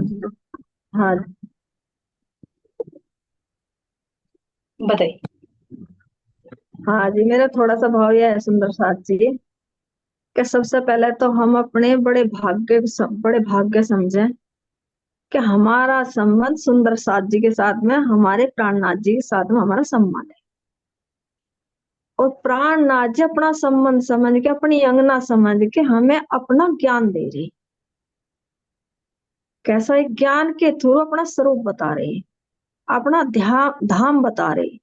जी। हाँ। बताइए। हाँ जी, मेरा थोड़ा सा भाव यह है सुंदर साथ जी, कि सबसे पहले तो हम अपने बड़े भाग्य समझें कि हमारा संबंध सुंदर साथ जी के साथ में, हमारे प्राणनाथ जी के साथ में हमारा संबंध है। और प्राणनाथ जी अपना संबंध समझ के, अपनी अंगना समझ के हमें अपना ज्ञान दे रहे। कैसा एक ज्ञान के थ्रू अपना स्वरूप बता रहे हैं, अपना ध्यान धाम बता रहे।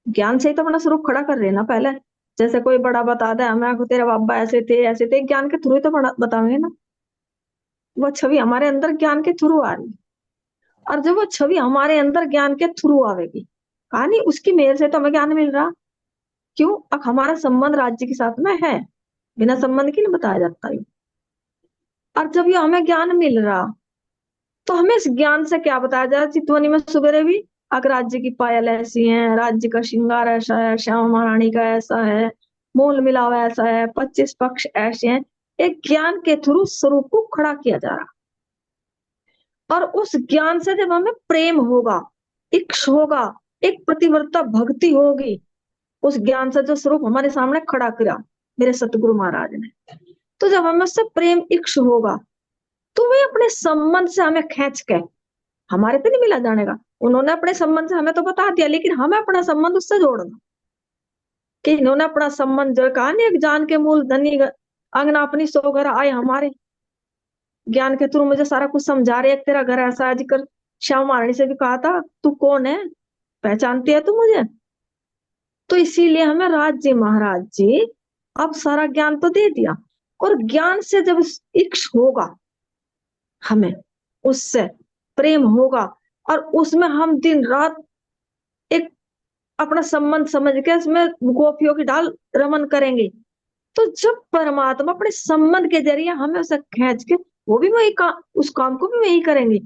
ज्ञान से ही तो अपना स्वरूप खड़ा कर रहे हैं ना पहले। जैसे कोई बड़ा बता दे हमें कि तेरे बाबा ऐसे थे, ज्ञान के थ्रू ही तो बताएंगे ना। वो छवि हमारे अंदर ज्ञान के थ्रू आ रही है। और जब वो छवि हमारे अंदर ज्ञान के थ्रू आवेगी, कहानी उसकी मेल से तो हमें ज्ञान मिल रहा। क्यों? अब हमारा संबंध राज्य के साथ में है, बिना संबंध के नहीं बताया जाता है। और जब ये हमें ज्ञान मिल रहा, तो हमें इस ज्ञान से क्या बताया जा रहा? चितवनी में सुबह भी अगर राज्य की पायल ऐसी है, राज्य का श्रृंगार ऐसा है, श्यामा महारानी का ऐसा है, मोल मिलावा ऐसा है, 25 पक्ष ऐसे हैं। एक ज्ञान के थ्रू स्वरूप को खड़ा किया जा रहा। और उस ज्ञान से जब हमें प्रेम होगा, इक्ष होगा, एक प्रतिवर्ता भक्ति होगी, उस ज्ञान से जो स्वरूप हमारे सामने खड़ा किया मेरे सतगुरु महाराज ने, तो जब हमें उससे प्रेम इक्ष होगा, तो वे अपने संबंध से हमें खींच के, हमारे तो नहीं मिला जाने का, उन्होंने अपने संबंध से हमें तो बता दिया, लेकिन हमें अपना संबंध उससे जोड़ना। कि इन्होंने अपना संबंध जो कहा नहीं, एक जान के मूल धनी अंगना अपनी सो घर आए हमारे। ज्ञान के थ्रू मुझे सारा कुछ समझा रहे, एक तेरा घर ऐसा है जिक्र श्याम महारानी से भी कहा था, तू कौन है, पहचानती है तू मुझे? तो इसीलिए हमें राज्य महाराज जी अब सारा ज्ञान तो दे दिया। और ज्ञान से जब इक्ष होगा, हमें उससे प्रेम होगा, और उसमें हम दिन रात एक अपना संबंध समझ के उसमें गोपियों की ढाल रमन करेंगे। तो जब परमात्मा अपने संबंध के जरिए हमें उसे खींच के, वो भी वही काम, उस काम को भी वही करेंगे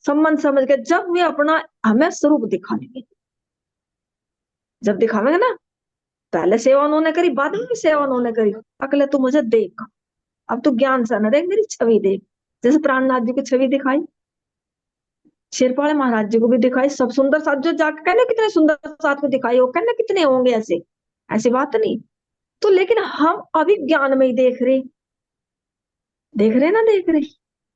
संबंध समझ के, जब वे अपना हमें स्वरूप दिखाएंगे। जब दिखावेंगे ना, पहले सेवा उन्होंने करी, बाद में भी सेवा उन्होंने करी। अगले तू मुझे देख, अब तू ज्ञान से न देख, मेरी छवि देख। जैसे प्राणनाथ जी की छवि दिखाई, शेरपाल महाराज जी को भी दिखाई, सब सुंदर साथ जो जाके कहने कितने सुंदर साथ को दिखाई, हो कहने कितने होंगे ऐसे, ऐसी बात नहीं। तो लेकिन हम अभी ज्ञान में ही देख रहे ना, देख रहे।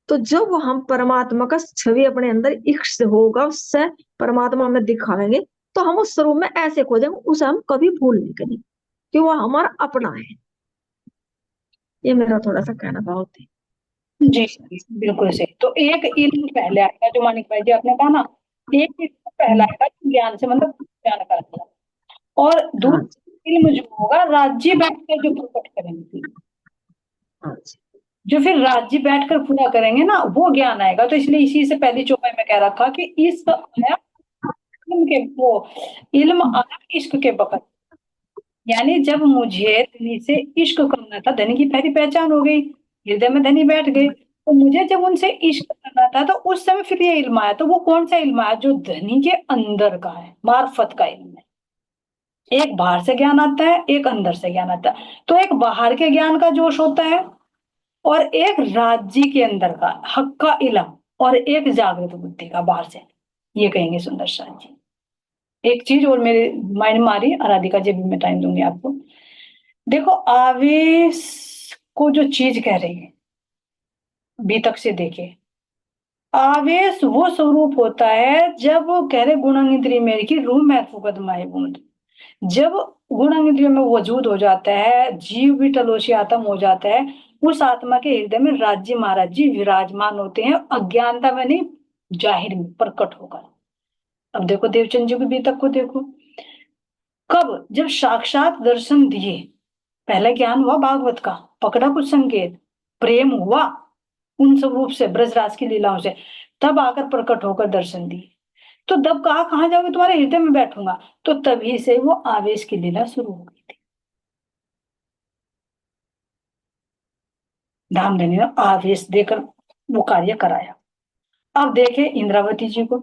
तो जब हम परमात्मा का छवि अपने अंदर इक्ष होगा, उससे परमात्मा हमें दिखावेंगे, तो हम उस स्वरूप में ऐसे खो जाएंगे, उसे हम कभी भूल नहीं करेंगे, कि वो हमारा अपना है। ये मेरा थोड़ा सा कहना भाव थे। जी जी, बिल्कुल सही। तो एक इल्म पहले आएगा, जो मानिक भाई जी आपने कहा ना, एक इल्म पहला हम्म, आएगा जो ज्ञान से मतलब ज्ञान कराएगा। और हाँ जी, दूसरा इल्म जो होगा राज्य बैठ कर जो प्रकट करेंगे, हाँ जी, जो फिर राज्य बैठ कर पूरा करेंगे ना, वो ज्ञान आएगा। तो इसलिए इसी से पहली चौपाई में कह रखा कि इस आया इल्म के वो, इल्म आया इश्क के बकत। यानी जब मुझे धनी से इश्क करना था, धनी की पहली पहचान हो गई, हृदय में धनी बैठ गए, तो मुझे जब उनसे इश्क करना था, तो उस समय फिर ये इल्म आया। तो वो कौन सा इल्म आया? जो धनी के अंदर का है, मार्फत का इल्म है। एक बाहर से ज्ञान आता है, एक अंदर से ज्ञान आता है। तो एक बाहर के ज्ञान का जोश होता है, और एक राज्य के अंदर का हक का इल्म, और एक जागृत बुद्धि का बाहर से। ये कहेंगे सुंदर शाह जी। एक चीज और मेरे माइंड में आ रही है, आराधिका जी, भी मैं टाइम दूंगी आपको। देखो, आवेश को जो चीज कह रही है, बी तक से देखे, आवेश वो स्वरूप होता है जब वो कह रहे गुणंग इंद्रिय मेरी की रूह में फुकत माए बूंद। जब गुणंग इंद्रियों में वजूद हो जाता है, जीव भी तलोशी आत्म हो जाता है, उस आत्मा के हृदय में राज्य महाराज जी विराजमान होते हैं, अज्ञानता में नहीं, जाहिर में प्रकट होकर। अब देखो देवचंद जी को, बी तक को देखो, कब? जब साक्षात दर्शन दिए, पहले ज्ञान हुआ भागवत का, पकड़ा कुछ संकेत, प्रेम हुआ उन सब रूप से, ब्रजराज की लीलाओं से, तब आकर प्रकट होकर दर्शन दिए। तो तब कहा, कहाँ जाओगे, तुम्हारे हृदय में बैठूंगा। तो तभी से वो आवेश की लीला शुरू हो गई थी। धामधनी ने आवेश देकर वो कार्य कराया। अब देखे इंद्रावती जी को,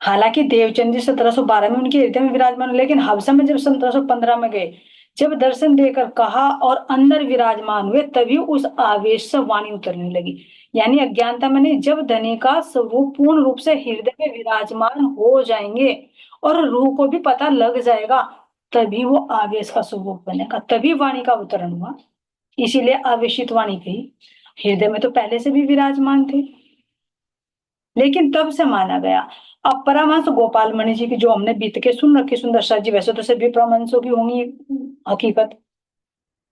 हालांकि देवचंद जी 1712 में उनके हृदय में विराजमान, लेकिन हबसा में जब 1715 में गए, जब दर्शन देकर कहा और अंदर विराजमान हुए, तभी उस आवेश से वाणी उतरने लगी। यानी अज्ञानता में नहीं, जब धनी का स्वरूप पूर्ण रूप से हृदय में विराजमान हो जाएंगे और रूह को भी पता लग जाएगा, तभी वो आवेश का स्वरूप बनेगा, तभी वाणी का अवतरण हुआ। इसीलिए आवेशित वाणी कही। हृदय में तो पहले से भी विराजमान थे, लेकिन तब से माना गया। अब परमहंस गोपाल मणि जी की जो हमने बीत के सुन रखी सुंदरसा जी, वैसे तो सभी परमहंसों की होंगी हकीकत।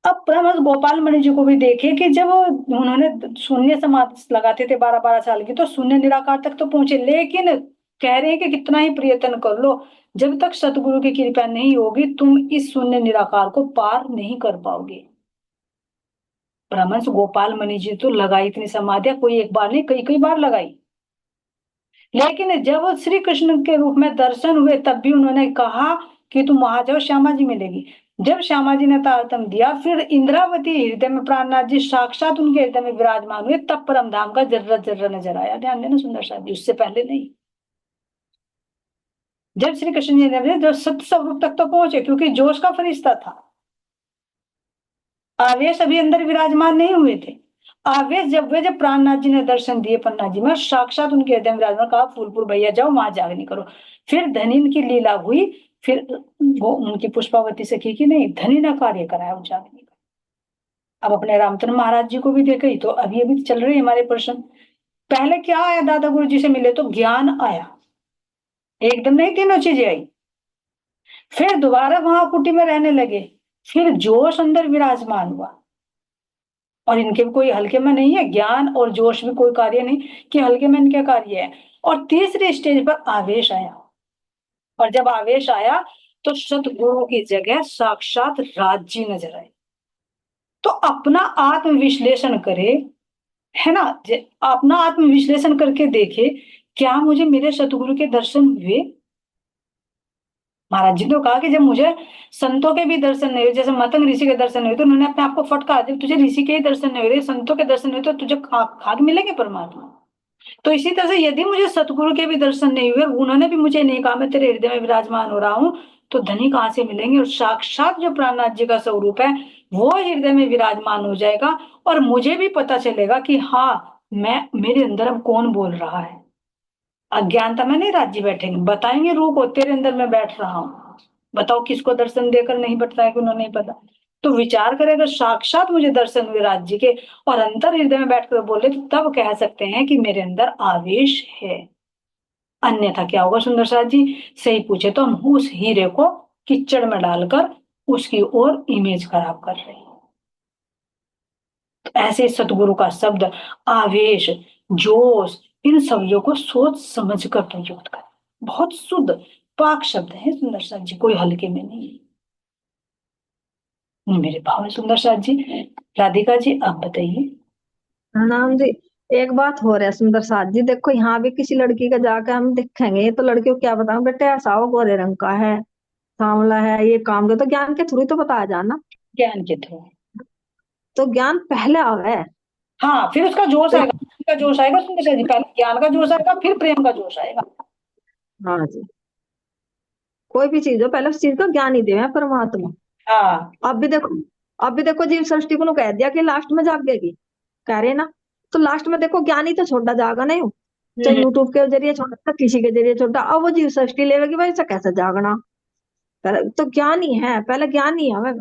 अब परमहंस गोपाल मणि जी को भी देखे कि जब उन्होंने शून्य समाधि लगाते थे 12-12 साल की, तो शून्य निराकार तक तो पहुंचे, लेकिन कह रहे हैं कि कितना ही प्रयत्न कर लो, जब तक सतगुरु की कृपा नहीं होगी, तुम इस शून्य निराकार को पार नहीं कर पाओगे। परमहंस गोपाल मणि जी तो लगाई इतनी समाधियां, कोई एक बार नहीं, कई कई बार लगाई। लेकिन जब श्री कृष्ण के रूप में दर्शन हुए, तब भी उन्होंने कहा कि तुम वहां जाओ, श्यामा जी मिलेगी। जब श्यामा जी ने तारतम दिया, फिर इंद्रावती हृदय में प्राणनाथ जी साक्षात उनके हृदय में विराजमान हुए, तब परम धाम का जर्रा जर्रा नजर आया। ध्यान देना सुंदर साहब जी, उससे पहले नहीं। जब श्री कृष्ण जी ने जो सत्य स्वरूप तक तो पहुंचे, क्योंकि जोश का फरिश्ता था, आवेश अभी अंदर विराजमान नहीं हुए थे। आवेश जब हुए, जब प्राणनाथ जी ने दर्शन दिए पन्ना जी में, साक्षात उनके हृदय में विराजमान, कहा फूलपुर भैया जाओ, वहां जागनी करो। फिर धनिन की लीला हुई, फिर वो उनकी पुष्पावती से की कि नहीं, धनी ने कार्य कराया उजागनी का। अब अपने रामचंद्र महाराज जी को भी देखे, तो अभी अभी चल रहे हमारे प्रश्न। पहले क्या आया, दादा गुरु जी से मिले तो ज्ञान आया, एकदम नहीं तीनों चीजें आई। फिर दोबारा वहां कुटी में रहने लगे, फिर जोश अंदर विराजमान हुआ। और इनके भी कोई हल्के में नहीं है, ज्ञान और जोश भी कोई कार्य नहीं कि हल्के में इनके कार्य है। और तीसरी स्टेज पर आवेश आया, और जब आवेश आया तो सतगुरु की जगह साक्षात राज्य नजर आए। तो अपना आत्मविश्लेषण करे, है ना, अपना आत्मविश्लेषण करके देखे, क्या मुझे मेरे सतगुरु के दर्शन हुए। महाराज जी ने कहा कि जब मुझे संतों के भी दर्शन नहीं हुए, जैसे मतंग ऋषि के दर्शन नहीं हुए, तो उन्होंने अपने आप को फटका, जब तुझे ऋषि के ही दर्शन नहीं हुए, संतों के दर्शन हुए, तो तुझे खाक मिलेंगे परमात्मा। तो इसी तरह से यदि मुझे सतगुरु के भी दर्शन नहीं हुए, उन्होंने भी मुझे नहीं कहा मैं तेरे हृदय में विराजमान हो रहा हूँ, तो धनी कहाँ से मिलेंगे। और साक्षात जो प्राणनाथ जी का स्वरूप है, वो हृदय में विराजमान हो जाएगा, और मुझे भी पता चलेगा कि हाँ, मैं, मेरे अंदर अब कौन बोल रहा है। अज्ञानता में नहीं राज्य बैठेंगे, बताएंगे रूह को, तेरे अंदर मैं बैठ रहा हूँ। बताओ किसको दर्शन देकर नहीं बताया कि उन्होंने नहीं पता। तो विचार करें, अगर साक्षात मुझे दर्शन हुए राज्य के और अंतर हृदय में बैठकर बोले, तो तब कह सकते हैं कि मेरे अंदर आवेश है। अन्यथा क्या होगा सुंदर साथ जी, सही पूछे तो हम उस हीरे को कीचड़ में डालकर उसकी ओर इमेज खराब कर रहे हैं। तो ऐसे सतगुरु का शब्द आवेश, जोश, इन शब्दों को सोच समझ कर प्रयुक्त कर, बहुत शुद्ध पाक शब्द है सुंदर साथ जी, कोई हल्के में नहीं है। मेरे भाव है सुंदर साथ जी। राधिका जी आप बताइए। प्रणाम जी। एक बात हो रहा है सुंदर साथ जी, देखो यहाँ भी किसी लड़की का जाकर हम देखेंगे तो लड़की को क्या बताऊं, बेटा ऐसा हो, गोरे रंग का है, सांवला है, ये काम के, तो ज्ञान के थ्रू तो बताया जाना। ज्ञान के थ्रू। तो ज्ञान पहले आवे। हाँ, फिर उसका जोश तो आएगा, का जोश आएगा सुंदर साथ जी, पहले ज्ञान का जोश आएगा, फिर प्रेम का जोश आएगा। हाँ जी, कोई भी चीज हो पहले उस चीज का ज्ञान ही देवे परमात्मा। हाँ। अब भी देखो, अब भी देखो जीव सृष्टि को कह दिया कि लास्ट में जागेगी, कह रहे ना, तो लास्ट में देखो ज्ञान ही तो छोटा जागा नहीं हो, चाहे हम्म। यूट्यूब के जरिए छोटा, किसी के जरिए छोटा, अब वो जीव सृष्टि लेवेगी भाई, इसे कैसे जागना। पहले तो ज्ञान ही है, पहले ज्ञान ही है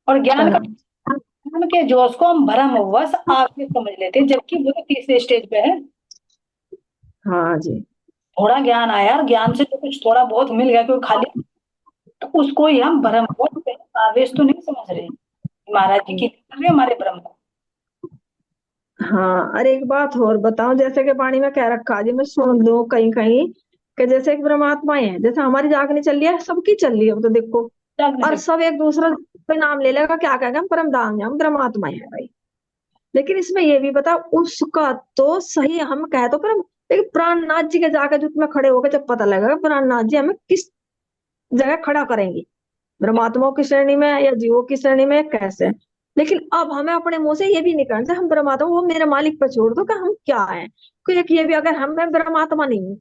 और ज्ञान का, पहला। ज्ञान के जोश को हम भरम बस आपने समझ लेते हैं, जबकि वो तो तीसरे स्टेज पे है। हाँ जी। थोड़ा ज्ञान आया, और ज्ञान से जो कुछ थोड़ा बहुत मिल गया, क्योंकि खाली, तो उसको ही हम भ्रम बोलते हैं, आवेश तो नहीं समझ रहे। महाराज जी की कर रहे हैं हमारे भ्रम को। हाँ, अरे एक बात और बताओ, जैसे कि पानी में कह रखा जी, मैं सुन लूं कहीं कहीं कि जैसे एक परमात्मा है, जैसे हमारी जागनी चल रही है, सबकी चल रही है, अब तो देखो, जाग नहीं और सकते। सब एक दूसरा पे नाम ले लेगा, क्या कहेगा, हम परम धाम है, हम परमात्मा है भाई। लेकिन इसमें ये भी बता, उसका तो सही हम कहे तो परम, लेकिन प्राणनाथ जी के जाकर जुट में खड़े होकर जब पता लगेगा प्राणनाथ जी हमें किस जगह खड़ा करेंगे, परमात्माओं की श्रेणी में या जीवों की श्रेणी में, कैसे। लेकिन अब हमें अपने मुंह से ये भी नहीं कहना चाहिए हम परमात्मा, वो मेरे मालिक पर छोड़ दो कि हम क्या है। क्योंकि ये भी, अगर हम, मैं परमात्मा नहीं हूँ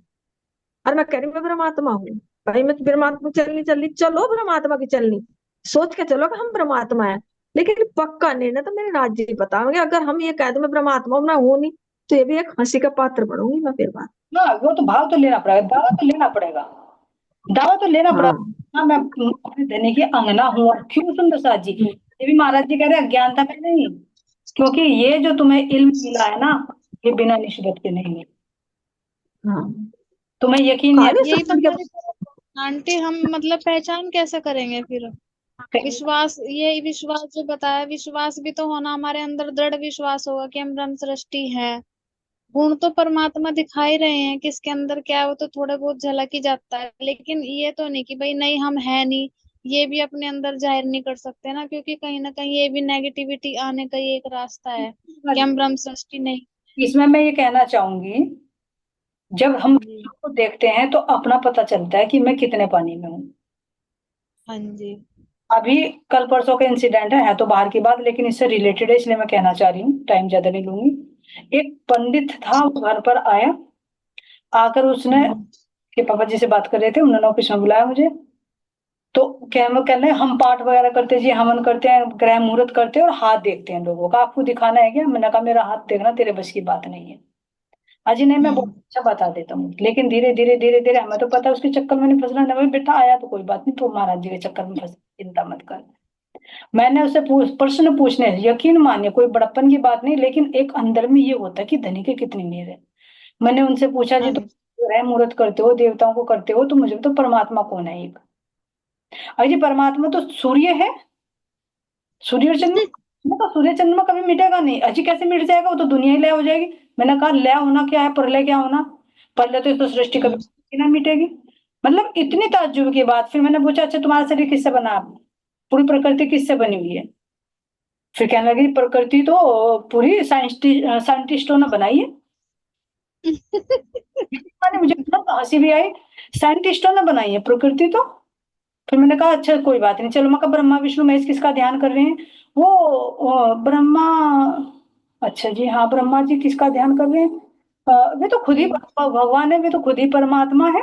और मैं कह रही हूँ मैं परमात्मा हूँ, भाई मैं तो परमात्मा चलनी चलनी, चलो परमात्मा की चलनी, सोच के चलो कि हम परमात्मा है, लेकिन पक्का निर्णय तो मेरे नाथ जी बताओगे। अगर हम ये कह दो मैं परमात्मा हूं, मैं हूं नहीं, तो ये भी एक हंसी का पात्र बनूंगी मैं फिर बात। हाँ, वो तो भाव तो लेना पड़ेगा, दावा तो लेना पड़ेगा, दावा तो लेना पड़ेगा। हाँ। हाँ, मैं अपने धनी की अंगना हूँ। और क्यों सुंदर साथ जी, ये भी महाराज जी कह रहे हैं अज्ञानता में नहीं, क्योंकि ये जो तुम्हें इल्म मिला है ना, ये बिना निस्बत के नहीं है। हाँ। तुम्हें यकीन नहीं है। कहानी यही तो समझ के। हमारी आंटी, हम मतलब पहचान कैसे करेंगे फिर? विश्वास, ये विश्वास जो बताया, विश्वास भी तो होना हमारे अंदर, दृढ़ विश्वास होगा कि हम ब्रह्म सृष्टि है। गुण तो परमात्मा दिखाई रहे हैं, किसके अंदर क्या है वो तो थोड़ा बहुत झलक ही जाता है, लेकिन ये तो नहीं कि भाई नहीं हम है नहीं, ये भी अपने अंदर जाहिर नहीं कर सकते ना, क्योंकि कहीं ना कहीं ये भी नेगेटिविटी आने का ही एक रास्ता है कि हम ब्रह्म सृष्टि नहीं। इसमें मैं ये कहना चाहूंगी, जब हाँ हम जी। दूसरों को देखते हैं तो अपना पता चलता है कि मैं कितने पानी में हूँ। हाँ जी। अभी कल परसों का इंसिडेंट है तो बाहर की बात, लेकिन इससे रिलेटेड है इसलिए मैं कहना चाह रही हूँ, टाइम ज्यादा नहीं लूंगी। एक पंडित था, वो घर पर आया, आकर उसने हम्म। के पापा जी से बात कर रहे थे, उन्होंने ऑफिस में बुलाया मुझे। तो कह रहे हैं, हम पाठ वगैरह करते जी, हवन करते हैं, ग्रह मुहूर्त करते हैं और हाथ देखते हैं लोगों का, आपको दिखाना है क्या? मैंने कहा मेरा हाथ देखना तेरे बस की बात नहीं है। अजी नहीं, मैं बहुत हम्म। अच्छा बता देता हूँ, लेकिन धीरे धीरे धीरे धीरे, हमें तो पता है उसके चक्कर में नहीं फंसना। नहीं बेटा, आया तो कोई बात नहीं, तो महाराज जी के चक्कर में फंस, चिंता मत कर। मैंने उसे प्रश्न पूछने, यकीन मानिए कोई बड़प्पन की बात नहीं, लेकिन एक अंदर में ये होता है कि धनी के कितनी नीड है। मैंने उनसे पूछा जी, हाँ तुम जी। ग्रह मुहूर्त करते हो, देवताओं को करते हो, तो मुझे तो परमात्मा कौन है एक? अजी परमात्मा तो सूर्य है, सूर्य और चंद्रमा। मैंने कहा सूर्य चंद्रमा कभी मिटेगा नहीं। अजी कैसे मिट जाएगा, वो तो दुनिया ही लय हो जाएगी। मैंने कहा लय होना क्या है, प्रलय क्या होना? प्रलय तो इस तो सृष्टि हम्म। कभी ना मिटेगी। मतलब इतनी ताज्जुब की बात। फिर मैंने पूछा अच्छा तुम्हारा शरीर किससे बना, पूरी प्रकृति किससे बनी हुई है? फिर कहने लगी प्रकृति तो पूरी साइंटिस्टों ने बनाई है। मैंने, मुझे बहुत हंसी भी आई, साइंटिस्टों ने बनाई है प्रकृति तो। फिर मैंने कहा अच्छा कोई बात नहीं, चलो। मैं कहा ब्रह्मा विष्णु महेश किसका ध्यान कर रहे हैं? वो ब्रह्मा, अच्छा जी हाँ, ब्रह्मा जी किसका ध्यान कर रहे हैं? वे तो खुद ही हम्म। भगवान है, वे तो खुद ही परमात्मा है।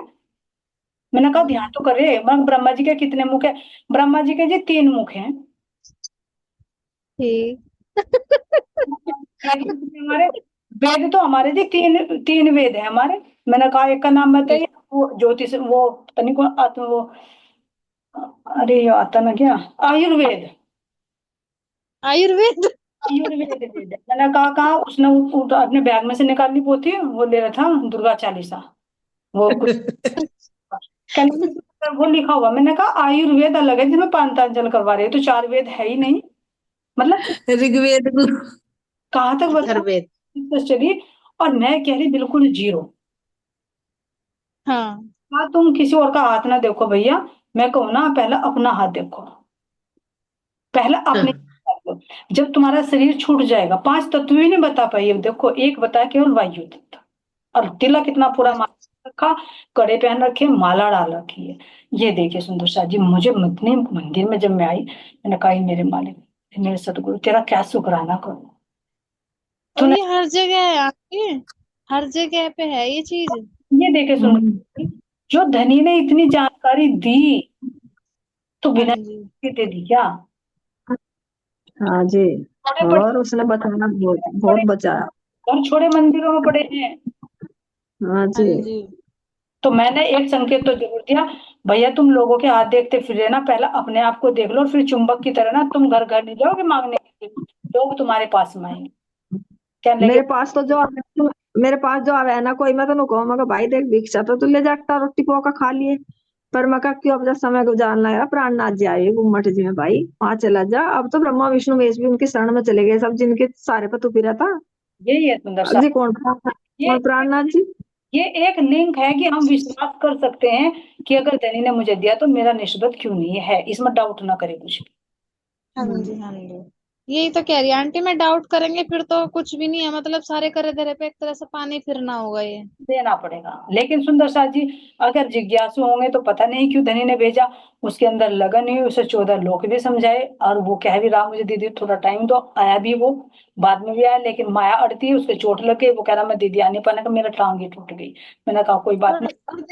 मैंने कहा ध्यान हम्म। तो कर रहे हैं। मैं ब्रह्मा जी के कितने मुख है? ब्रह्मा जी के जी 3 मुख हैं। ठीक। हमारे वेद तो हमारे जी तीन, 3 वेद है हमारे। मैंने कहा एक का नाम ठीक। बताइए, वो ज्योतिष, वो पता नहीं कौन आत्म वो, अरे ये आता ना क्या, आयुर्वेद। आयुर्वेद। आयुर्वेद वेद है। मैंने कहा कहा, उसने अपने बैग में से निकाल ली पोथी, वो ले रहा था दुर्गा चालीसा, वो कुछ कहने वो लिखा हुआ। मैंने कहा आयुर्वेद अलग है जिसमें पांतांजल करवा रहे हो, तो 4 वेद है ही नहीं। मतलब ऋग्वेद गुरु कहाँ तक बता अथर्ववेद। चलिए। और मैं कह रही बिल्कुल जीरो। हाँ। हाँ, तुम किसी और का हाथ ना देखो भैया, मैं कहूँ ना पहले अपना हाथ देखो, पहले अपने हाँ। जब तुम्हारा शरीर छूट जाएगा, 5 तत्व ही नहीं बता पाई, अब देखो एक बताया केवल वायु तत्व, और तिलक इतना पूरा मार रखा, कड़े पहन रखे, माला डाल रखी है। ये देखिए सुंदर सा जी, मुझे इतने मंदिर में जब मैं आई, मैंने कहा "ये मेरे मालिक, ये मेरे सतगुरु, तेरा क्या शुक्राना करूं और तूने ये हर जगह है आपके, हर जगह पे है ये चीज। ये देखे सुंदर हम्म। सा जी, जो धनी ने इतनी जानकारी दी, तो हाँ बिना जी। के दे दी क्या? हाँ जी। छोटे पड़े, और उसने बताया, बहुत बहुत पड़े बचाया। और छोड़े मंदिरों में पड़े हैं। हाँ हाँ जी। जी। तो मैंने एक संकेत तो जरूर दिया, भैया तुम लोगों के हाथ देखते फिर रहे ना, पहले अपने आप को देख लो, फिर चुंबक की तरह ना तुम घर घर नहीं जाओगे मांगने के लिए, लोग तुम्हारे पास में आएंगे। कहने लगे मेरे पास तो जो आवे, मेरे पास जो आवे है ना कोई, मैं तो कहूँ मैं भाई देख भिक्षा तो तू ले जाटा रोटी पोका खा लिए, पर मैं कहा क्यों अब जब समय गुजारना है, प्राणनाथ जी आए गुम्मट जी में भाई, वहां चला जा। अब तो ब्रह्मा विष्णु महेश भी उनकी शरण में चले गए सब, जिनके सारे पर तू फिरा था। यही है सुंदर सा। अब जी कौन ये कौन प्राणनाथ जी। ये एक लिंक है कि हम विश्वास कर सकते हैं कि अगर धनी ने मुझे दिया तो मेरा निस्बत क्यों नहीं है, इसमें डाउट ना करे कुछ भी। हाँ जी। हाँ जी। यही तो कह रही है आंटी, में डाउट करेंगे फिर तो कुछ भी नहीं है, मतलब सारे करे धरे पे एक तरह से पानी फिरना होगा ये। देना पड़ेगा। लेकिन सुंदर सा जी, अगर जिज्ञासु होंगे तो पता नहीं क्यों धनी ने भेजा, उसके अंदर लगन हुई, उसे 14 लोक भी समझाए, और वो कह भी रहा मुझे दीदी थोड़ा टाइम दो, आया भी वो, बाद में भी आया, लेकिन माया अड़ती है, उसके चोट लग गई, वो कह रहा मैं दीदी आने पाने का, मेरा टांग ही टूट गई। मैंने कहा कोई बात और नहीं, और,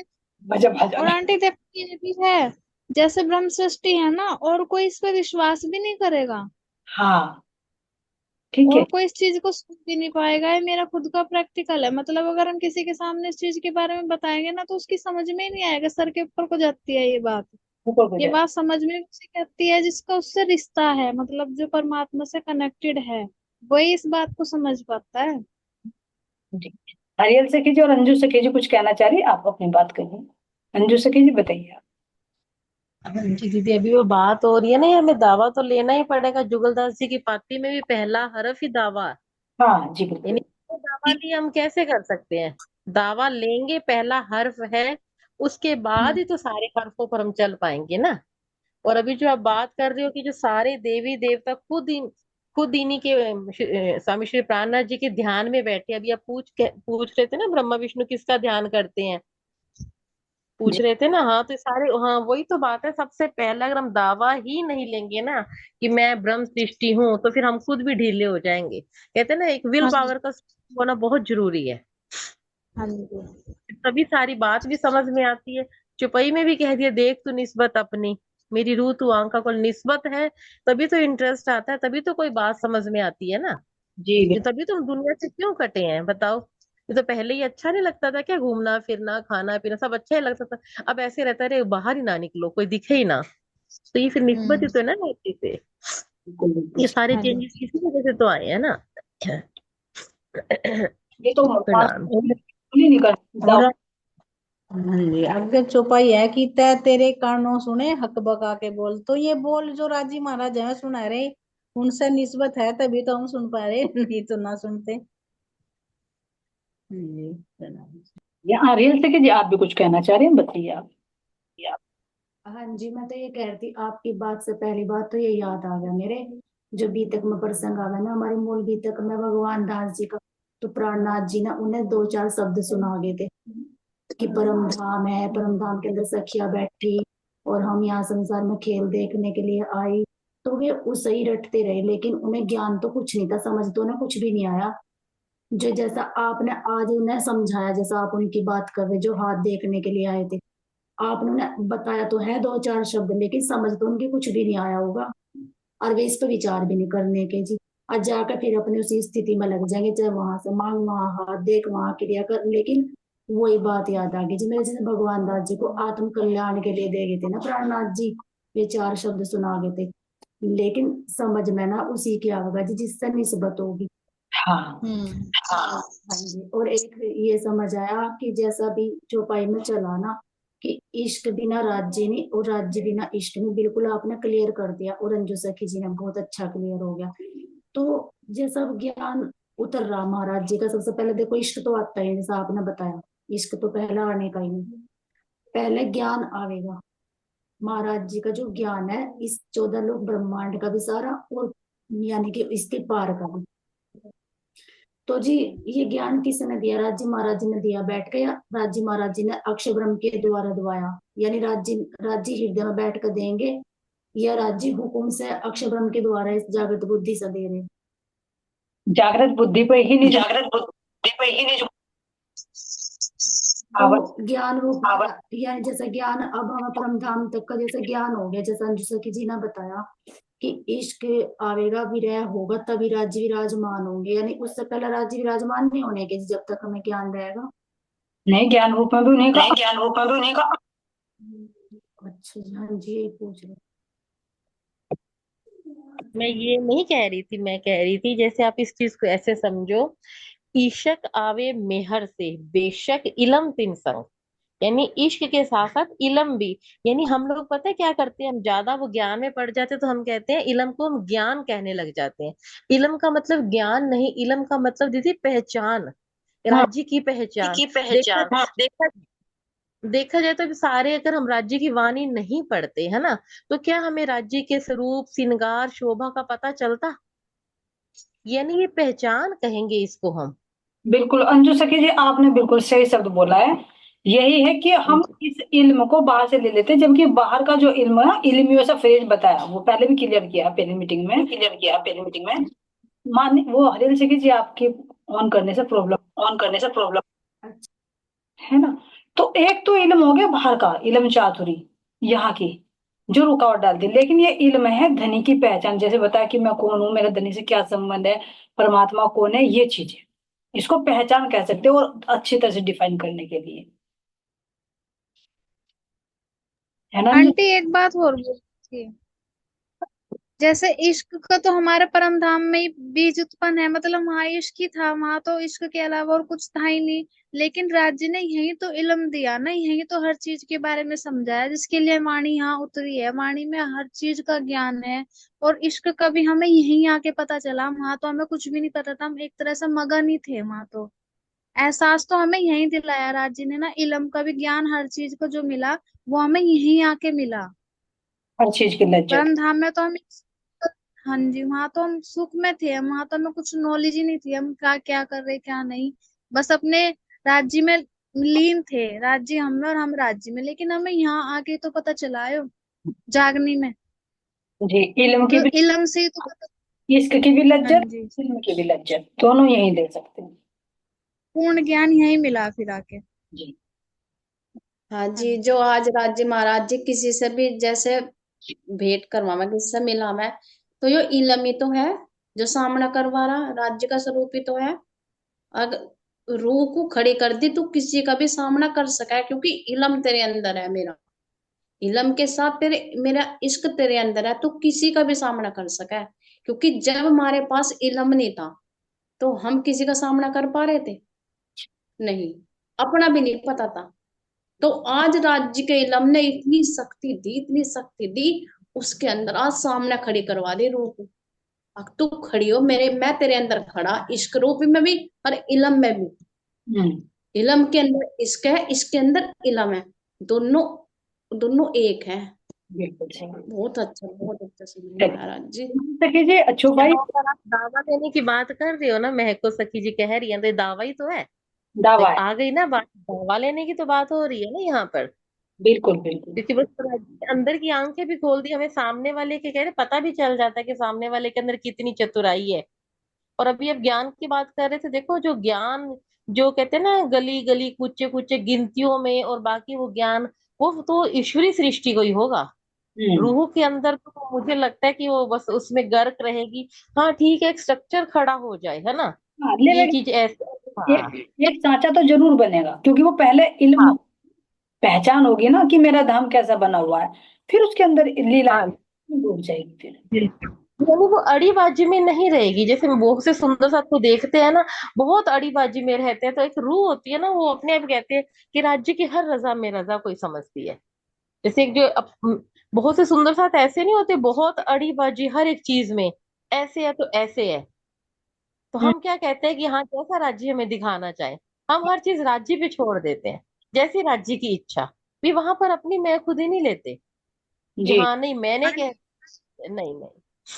वजह भाजा और नहीं। आंटी देखो ये भी है जैसे ब्रह्म सृष्टि है ना, और कोई इस पे विश्वास भी नहीं करेगा, हाँ ठीक है। और कोई इस चीज को सुन भी नहीं पाएगा। ये मेरा खुद का प्रैक्टिकल है। मतलब अगर हम किसी के सामने इस चीज के बारे में बताएंगे ना, तो उसकी समझ में ही नहीं आएगा, सर के ऊपर को जाती है ये बात। ऊपर हो ये जाए। बात समझ में उसे आती है जिसका उससे रिश्ता है, मतलब जो परमात्मा से कनेक्टेड है, वही इस बात को समझ पाता है। जी। हरियल सखी जी और अंजू सखी जी कुछ कहना चाह रही है, आप अपनी बात करिए। अंजू सखी जी बताइए आप। हाँ जी दीदी, अभी वो बात हो रही है ना, ये हमें दावा तो लेना ही पड़ेगा। जुगलदास जी की पाती में भी पहला हर्फ ही दावा है। हाँ जी यानी बिल्कुल। वो दावा नहीं हम कैसे कर सकते हैं? दावा लेंगे, पहला हर्फ है, उसके बाद ही तो सारे हर्फों पर हम चल पाएंगे ना। और अभी जो आप बात कर रहे हो कि जो सारे देवी देवता खुद इन्हीं के स्वामी श्री प्राणनाथ जी के ध्यान में बैठे, अभी आप पूछ रहे थे ना, ब्रह्मा विष्णु किसका ध्यान करते हैं, पूछ जी रहे थे ना। हाँ तो सारे, हाँ वही तो बात है। सबसे पहला अगर हम दावा ही नहीं लेंगे ना कि मैं ब्रह्म सृष्टि हूँ, तो फिर हम खुद भी ढीले हो जाएंगे। कहते हैं ना, एक विल हाँ जी। पावर का होना बहुत जरूरी है, हाँ जी। तभी सारी बात भी समझ में आती है। चुपई में भी कह दिया, देख तू निस्बत अपनी, मेरी रूह तू आंखा को निस्बत है, तभी तो इंटरेस्ट आता है, तभी तो कोई बात समझ में आती है ना। जी ये तभी तो हम दुनिया से क्यों कटे हैं बताओ। ये तो पहले ही अच्छा नहीं लगता था क्या? घूमना फिरना खाना पीना सब अच्छा ही लगता था। अब ऐसे रहता है, अरे बाहर ही ना निकलो, कोई दिखे ही ना। तो ये फिर निस्बत ही हम्म। तो है ना नेचर से। बिल्कुल बिल्कुल। ये सारे हाँ जी। चेंजेस किसी वजह से तो आए हैं ना। ये तो प्रणाम। ही नहीं और कर। हाँ जी, आगे चौपाई है कि तय तेरे कानों सुने हक बका के बोल। तो ये बोल जो राजी महाराज है सुना रहे, उनसे निस्बत है तभी तो हम सुन पा रहे, नहीं तो ना सुनते। जी प्रणाम। यहाँ रियल से कि जी आप भी कुछ कहना चाह रहे हैं, बताइए आप। हाँ जी, मैं तो ये कह रही थी, आपकी बात से पहली बात तो ये याद आ गया मेरे, जो बीतक में प्रसंग आ गया ना हमारे मूल बीतक में भगवान दास जी का। तो प्राणनाथ जी ना उन्हें दो चार शब्द सुना गए थे कि परम धाम है, परम धाम के अंदर सखिया बैठी और हम यहाँ संसार में खेल देखने के लिए आई। तो वे उस ही रटते रहे, लेकिन उन्हें ज्ञान तो कुछ नहीं था, समझ तो उन्हें कुछ भी नहीं आया। जो जैसा आपने आज उन्हें समझाया, जैसा आप उनकी बात कर रहे जो हाथ देखने के लिए आए थे, आपने उन्हें बताया तो है दो चार शब्द, लेकिन समझ तो उनके कुछ भी नहीं आया होगा, और वे इस पर विचार भी नहीं करने के जी। आज जाकर फिर अपनी उसी स्थिति में लग जाएंगे, चाहे वहां से मांग वहां हाथ देख वहां क्रिया कर। लेकिन वही बात याद आ गई जी मेरे, जैसे भगवान दास जी को आत्म कल्याण के लिए दे गए थे ना प्राणनाथ जी, वे चार शब्द सुना गए थे, लेकिन समझ में ना उसी की आएगा जी जिससे निस्बत होगी। हाँ हम्म। हाँ जी, और एक ये समझ आया कि जैसा भी चौपाई में चला ना, कि इश्क बिना राज्य नहीं और राज्य बिना इश्क नहीं, बिल्कुल आपने क्लियर कर दिया, और अंजू सखी जी ने बहुत अच्छा क्लियर हो गया। तो जैसा ज्ञान उतर रहा महाराज जी का, सबसे पहले देखो इश्क तो आता है जैसा आपने बताया, इश्क तो पहला आने का ही नहीं, पहले ज्ञान आवेगा। महाराज जी का जो ज्ञान है इस 14 लोक ब्रह्मांड का भी सारा, और यानी कि इसके पार का भी। तो जी ये ज्ञान किसने दिया? राज्य महाराज जी ने दिया बैठ के, या राज्य महाराज जी ने अक्षय ब्रह्म के द्वारा दवाया? यानी राज्य राज्य हृदय में बैठ कर देंगे, या राज्य हुकुम से अक्षय ब्रह्म के द्वारा इस जागृत बुद्धि से दे रहे? जागृत बुद्धि पे ही नहीं जागृत बुद्धि पे ही नहीं आवाज। वो ज्ञान रूप यानी जैसे ज्ञान अब हमें परम धाम तक का जैसे ज्ञान हो गया, जैसा अंजू सखी जी ने बताया कि इश्क आवेगा विरह होगा तभी राज्य विराजमान होंगे, यानी उससे पहले राज्य विराजमान नहीं होने के जब तक हमें ज्ञान रहेगा। नहीं, ज्ञान रूप में भी उन्हीं का। नहीं ज्ञान रूप में भी उन्हीं का। अच्छा जी, हाँ जी यही पूछ रहे। मैं ये नहीं कह रही थी, मैं कह रही थी जैसे आप इस चीज को ऐसे समझो, ईशक आवे मेहर से बेशक इलम तिन संग। यानी इश्क के साथ साथ इलम भी। यानी हम लोग पता है क्या करते हैं, हम ज्यादा वो ज्ञान में पड़ जाते हैं, तो हम कहते हैं इलम को हम ज्ञान कहने लग जाते हैं। इलम का मतलब ज्ञान नहीं, इलम का मतलब दीदी पहचान, हाँ राज्य की पहचान। की देखा पहचान। देखा देखा जाए तो सारे अगर हम राज्य की वाणी नहीं पढ़ते है ना, तो क्या हमें राज्य के स्वरूप श्रृंगार शोभा का पता चलता? यानी ये पहचान कहेंगे इसको हम। बिल्कुल अंजू सखी जी, आपने बिल्कुल सही शब्द बोला है। यही है कि हम इस इल्म को बाहर से ले लेते हैं, जबकि बाहर का जो इल्म है, इल्मी वैसा फ्रेज बताया, वो पहले भी क्लियर किया पहले मीटिंग में। मान वो हरियल सखी जी आपके ऑन करने से प्रॉब्लम है ना। तो एक तो इल्म हो गया बाहर का, इल्म चातुरी यहाँ की, जो रुकावट डालती है। लेकिन ये इल्म है धनी की पहचान, जैसे बताया कि मैं कौन हूँ, मेरा धनी से क्या संबंध है, परमात्मा कौन है, ये चीजें इसको पहचान कह सकते हो, और अच्छी तरह से डिफाइन करने के लिए, है ना जी। आंटी एक बात और बोल थी, जैसे इश्क का तो हमारे परम धाम में ही बीज उत्पन्न है, मतलब वहां इश्क ही था, वहां तो इश्क के अलावा और कुछ था ही नहीं। लेकिन राज्य ने यही तो इल्म दिया ना, यही तो हर चीज के बारे में समझाया, जिसके लिए वाणी यहाँ उतरी है, वाणी में हर चीज का ज्ञान है। और इश्क का भी हमें यहीं आके पता चला, वहां तो हमें कुछ भी नहीं पता था, हम एक तरह से मगन ही थे वहां तो। एहसास तो हमें यहीं दिलाया राज्य ने ना, इल्म का भी ज्ञान, हर चीज को जो मिला वो हमें यहीं आके मिला। हर चीज की लज्जत। परम धाम में तो हम, हाँ जी, वहां तो हम सुख में थे, वहां तो हमें कुछ नॉलेज ही नहीं थी, हम क्या क्या कर रहे क्या नहीं, बस अपने राज्य में लीन थे, राज्य हम में और हम राज्य में। लेकिन हमें यहाँ आके तो पता चला है, जागनी में, जी, इल्म की तो भी, इल्म से ही तो पता। इश्क की भी हाँ लज्जत, जी, इल्म की भी लज्जत, दोनों यही ले सकते हैं। पूर्ण ज्ञान यही मिला फिर आके। जी। हाँ हाँ जी, जो जी। आज राज्य महाराज जी किसी से भी जैसे भेंट करवा मैं, किसी से मिला मैं, तो यो इलम ही तो है जो सामना करवा रहा, राज्य का स्वरूप ही तो है। अगर रूह को खड़ी कर दी तो किसी का भी सामना कर सका है, क्योंकि इलम तेरे अंदर है मेरा, इलम के साथ तेरे मेरा इश्क तेरे अंदर है, तो किसी का भी सामना कर सका है। क्योंकि जब हमारे पास इलम नहीं था तो हम किसी का सामना कर पा रहे थे? नहीं, अपना भी नहीं पता था। तो आज राज्य के इलम ने इतनी शक्ति दी, इतनी शक्ति दी, उसके अंदर आज सामने खड़ी करवा दी रूह को। अब तू खड़ी हो मेरे, मैं तेरे अंदर खड़ा, इश्क रूप में भी और इलम में भी। हम्म। इलम के अंदर इश्क है, इसके अंदर इलम है, दोनों दोनों एक है। बिल्कुल सही। बहुत अच्छा समझ चलिए, महाराज जी। सखी जी, अच्छो भाई, यहाँ पर आप दावा देने की बात कर रहे हो ना, महको सखी जी कह रही है, तो ये दावा ही तो है। तो दावा है। आ गई ना बात, दावा लेने की तो बात हो रही है ना यहाँ पर। बिल्कुल बिल्कुल। क्योंकि बस अंदर की आंखें भी खोल दी, हमें सामने वाले के कह रहे पता भी चल जाता है कि सामने वाले के अंदर कितनी चतुराई है। और अभी अब ज्ञान की बात कर रहे थे, देखो जो ज्ञान, जो कहते हैं ना गली गली कुचे कुचे गिनतियों में, और बाकी वो ज्ञान, वो तो ईश्वरी सृष्टि को ही होगा। हम्म। रूह के अंदर तो मुझे लगता है कि वो बस उसमें गर्क रहेगी। हाँ ठीक है, एक स्ट्रक्चर खड़ा हो जाए, है ना, हाँ, ये लेकिन चीज ऐसे। हाँ। एक एक सांचा तो जरूर बनेगा, क्योंकि वो पहले इल्म हाँ। पहचान होगी ना कि मेरा धाम कैसा बना हुआ है, फिर उसके अंदर लीलाएं हाँ डूब जाएगी फिर। यानी वो अड़ीबाजी में नहीं रहेगी, जैसे हम बहुत से सुंदर साथ को देखते हैं ना, बहुत अड़ीबाजी में रहते हैं, तो एक रूह होती है ना, वो अपने आप कहते हैं कि राज्य की हर रजा में रजा कोई समझती है। जैसे एक जो बहुत से सुंदर साथ ऐसे नहीं होते, बहुत अड़ीबाजी हर एक चीज में, ऐसे है तो ऐसे है। तो हम्म। हम क्या कहते हैं कि हाँ जैसा राज्य हमें दिखाना चाहे, हम हर चीज राज्य पे छोड़ देते हैं, जैसी राज्य की इच्छा। भी वहां पर अपनी मैं खुद ही नहीं लेते कि जी। हाँ नहीं मैंने आंटी, कह, नहीं नहीं।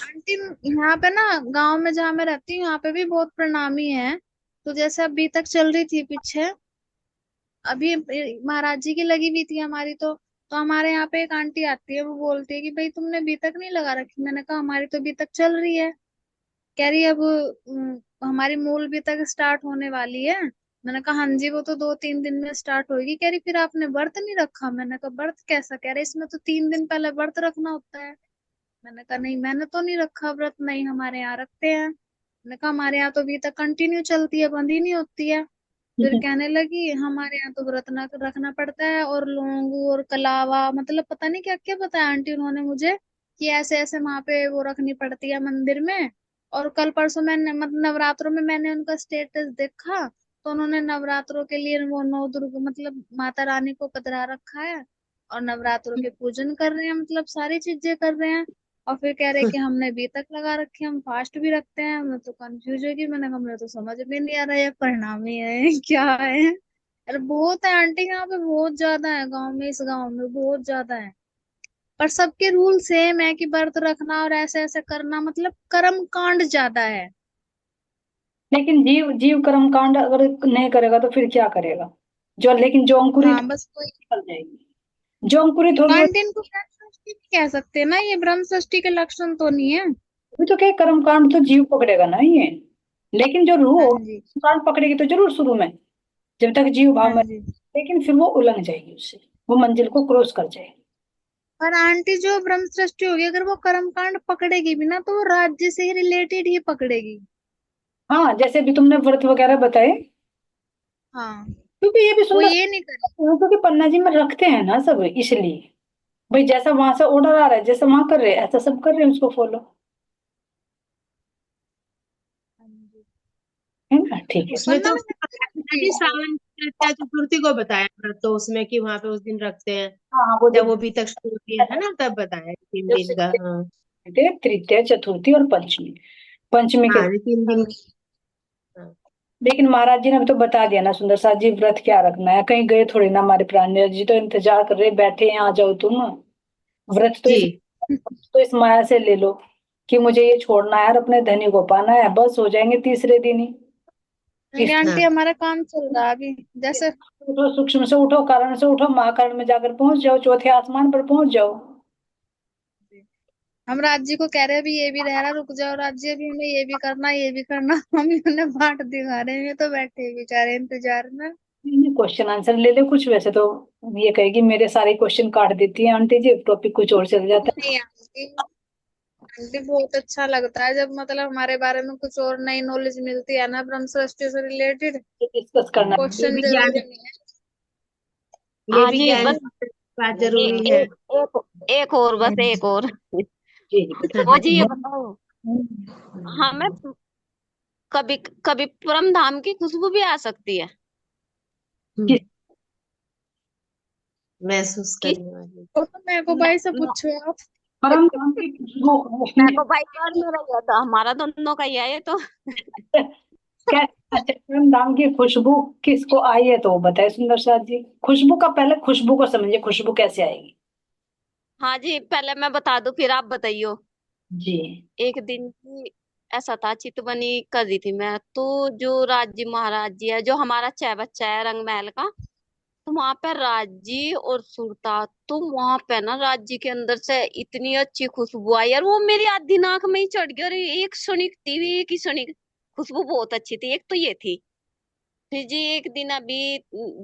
आंटी यहाँ पे ना, गांव में जहाँ मैं रहती हूँ यहाँ पे भी बहुत प्रणामी है। तो जैसे अभी तक चल रही थी पीछे, अभी महाराज जी की लगी हुई थी हमारी तो हमारे यहाँ पे एक आंटी आती है, वो बोलती है कि भाई तुमने अभी तक नहीं लगा रखी। मैंने कहा हमारी तो अभी तक चल रही है। कह रही है अब हमारी मूल भी तक स्टार्ट होने वाली है। मैंने कहा हाँ जी, वो तो 2-3 दिन में स्टार्ट होगी। कह रही फिर आपने व्रत नहीं रखा। मैंने कहा व्रत कैसा? कह रहे इसमें तो 3 दिन पहले व्रत रखना होता है। मैंने कहा नहीं, मैंने तो नहीं रखा व्रत, नहीं हमारे यहाँ रखते हैं। मैंने कहा हमारे यहाँ तो अभी तक कंटिन्यू चलती है, बंद ही नहीं होती है। फिर कहने लगी हमारे यहाँ तो व्रत ना रखना पड़ता है, और लौंग और कलावा, मतलब पता नहीं क्या क्या बताया आंटी उन्होंने मुझे, कि ऐसे ऐसे वहां पे वो रखनी पड़ती है मंदिर में। और कल परसों मैंने, मतलब नवरात्रों में मैंने उनका स्टेटस देखा, तो उन्होंने नवरात्रों के लिए वो नौ दुर्ग, मतलब माता रानी को पधरा रखा है, और नवरात्रों के पूजन कर रहे हैं, मतलब सारी चीजें कर रहे हैं। और फिर कह रहे कि हमने अभी तक लगा रखे, हम फास्ट भी रखते हैं। मैं तो कंफ्यूज होगी, मैंने कहा मुझे तो समझ में नहीं आ रहा है, ये परिणामी है क्या है। अरे बहुत है आंटी, यहाँ पे बहुत ज्यादा है, गांव में, इस गांव में बहुत ज्यादा है। पर सबके रूल सेम है कि व्रत रखना और ऐसे ऐसे करना, मतलब कर्म कांड ज्यादा है। लेकिन जीव जीव कर्म कांड अगर नहीं करेगा तो फिर क्या करेगा? जो, लेकिन जो अंकुरित हाँ बस कोई, निकल जाएगी, जो अंकुरित तो होगी वो। आंटी इनको ब्रह्म सृष्टि भी कह सकते हैं ना, ये ब्रह्म सृष्टि के लक्षण तो नहीं है। अभी तो क्या कर्म कांड तो जीव पकड़ेगा ना ये, लेकिन जो रूह हाँ होगी जी। कांड पकड़ेगी तो जरूर शुरू में, जब तक जीव हाँ भाव में, जी। लेकिन फिर वो उलंघ जाएगी उससे, वो मंजिल को क्रॉस कर जाएगी। पर आंटी जो ब्रह्म सृष्टि होगी अगर वो कर्मकांड पकड़ेगी भी ना तो वो राज्य से ही रिलेटेड ही पकड़ेगी। हाँ, जैसे अभी तुमने व्रत वगैरह बताए, हाँ, क्योंकि ये भी वो सुंदर, ये नहीं करेगी। क्योंकि पन्ना जी में रखते हैं ना सब, इसलिए भाई जैसा वहां से ऑर्डर आ रहा है, जैसा वहां कर रहे हैं, ऐसा सब कर रहे हैं, उसको फॉलो। हाँ जी। है ना? ठीक है। उसमें पन्ना तो में उसने बताया था ना नहीं कि है। श्रावण तृतीया चतुर्थी को बताया व्रत, तो उसमें कि वहां पे उस दिन रखते हैं हाँ हाँ, वो जब जब वो बीतक शुरू होती है ना, तब बताया 3 दिन का। हाँ तृतीया, चतुर्थी और पंचमी, पंचमी के। हाँ, ये 3 दिन। हाँ, हाँ लेकिन महाराज जी ने भी तो बता दिया ना सुंदर साथ जी, व्रत क्या रखना है, कहीं गए थोड़ी ना, हमारे प्राण जी तो इंतजार कर रहे, बैठे हैं, आ जाओ तुम। व्रत तो जी। इस माया से ले लो कि मुझे ये छोड़ना है और अपने धनी को पाना है, बस हो जाएंगे तीसरे दिन ही। नहीं इस आंटी हाँ हमारा काम चल रहा है अभी। जैसे उठो, सूक्ष्म से उठो, कारण से उठो, महाकारण में जाकर पहुंच जाओ, चौथे आसमान पर पहुंच जाओ। हम राज्य को कह रहे हैं अभी ये भी रह रहा, रुक जाओ राज्य, अभी हमें ये भी करना ये भी करना। हम उन्हें बांट दिखा रहे हैं, ये तो बैठे हैं बेचारे इंतजार में। क्वेश्चन आंसर ले ले कुछ, वैसे तो ये कहेगी मेरे सारे क्वेश्चन काट देती है आंटी जी, टॉपिक कुछ और चल जाता है। नहीं आंटी, आंटी बहुत अच्छा लगता है जब मतलब हमारे बारे में कुछ और नई नॉलेज मिलती है ना ब्रह्म सृष्टि से रिलेटेड। डिस्कस करना है। ये क्वेश्चन भी ज्ञान, जरूरी नहीं है। ये हाँ भी जी, ज्ञान बस की बात ए, जरूरी है। एक एक और, बस एक और। जी वो जी ये बताओ, हमें कभी कभी परम धाम की खुशबू भी आ सकती है किस महसूस कि करने वाली। तो मेरे को भाई से पूछो आप। परम धाम की मैं को भाई और मेरा ये तो हमारा दोनों का ही है ये तो। अच्छा, परम धाम की खुशबू किसको आई है, तो वो बताए सुंदर साथ जी। खुशबू का, पहले खुशबू को समझिए, खुशबू कैसे आएगी। हाँ जी, पहले मैं बता दूं फिर आप बताइयो। जी। एक दिन की ऐसा था, चितवनी कर रही थी मैं तो, जो राज्य महाराज जी है, जो हमारा चाय बच्चा है रंग महल का, तो वहां पे राजी और सुरता, तो वहां पे ना राज्य के अंदर से इतनी अच्छी खुशबू आई यार, वो मेरी आधी नाक में ही चढ़ गई, और एक क्षणिक थी, एक ही क्षणिक खुशबू बहुत अच्छी थी। एक तो ये थी, फिर जी एक दिन अभी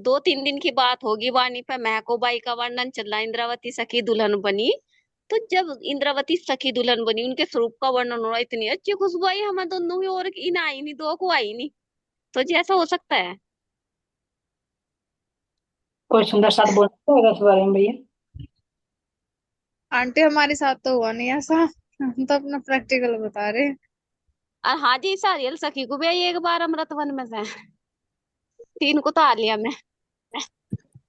2-3 दिन की बात होगी, वाणी पे महको बाई का वर्णन चल रहा, इंद्रावती सखी दुल्हन बनी। तो जब इंद्रावती सखी दुल्हन बनी, उनके स्वरूप का वर्णन हो रहा, इतनी अच्छी खुशबू आई हमें दोनों की, और इन आई नहीं, दो को आई नहीं। तो जी ऐसा हो सकता है। कोई सुंदर साथ बोलना इस बारे में भैया। आंटी हमारे साथ तो हुआ नहीं ऐसा, हम तो अपना प्रैक्टिकल बता रहे हैं। और हाँ जी, सारियल सखी को भी आई एक बार अमृत वन में से, 3 को तो आ लिया मैं।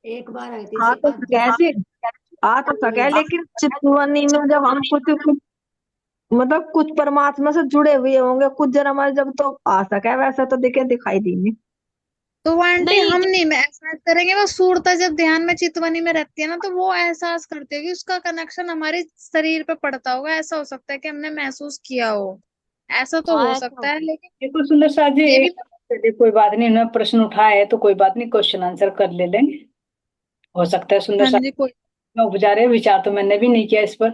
एक बार आई थी हाँ जी तो जैसे कैसे आ तो सके, लेकिन चितवनी में जब हम कुछ कुछ मतलब कुछ परमात्मा से जुड़े हुए होंगे, कुछ जन्म में जब तो आ सके, वैसे तो दिखे दिखाई देंगे। तो वो आंटी नहीं हम नहीं में एहसास करेंगे, वो सूरता जब ध्यान में चितवनी में रहती है ना तो वो एहसास करती है कि उसका कनेक्शन हमारे शरीर पे पड़ता होगा, ऐसा हो सकता है कि हमने महसूस किया हो। ऐसा तो हाँ हो ऐसा सकता है, होता है। लेकिन ये कोई सुंदर साथ जी ये भी। एक, चलिए कोई बात नहीं, उन्होंने प्रश्न उठाया है तो कोई बात नहीं, क्वेश्चन आंसर कर ले लेंगे। हो सकता है सुंदर हाँ साथ जी कोई। में उपजा रहे, विचार तो मैंने भी नहीं किया इस पर।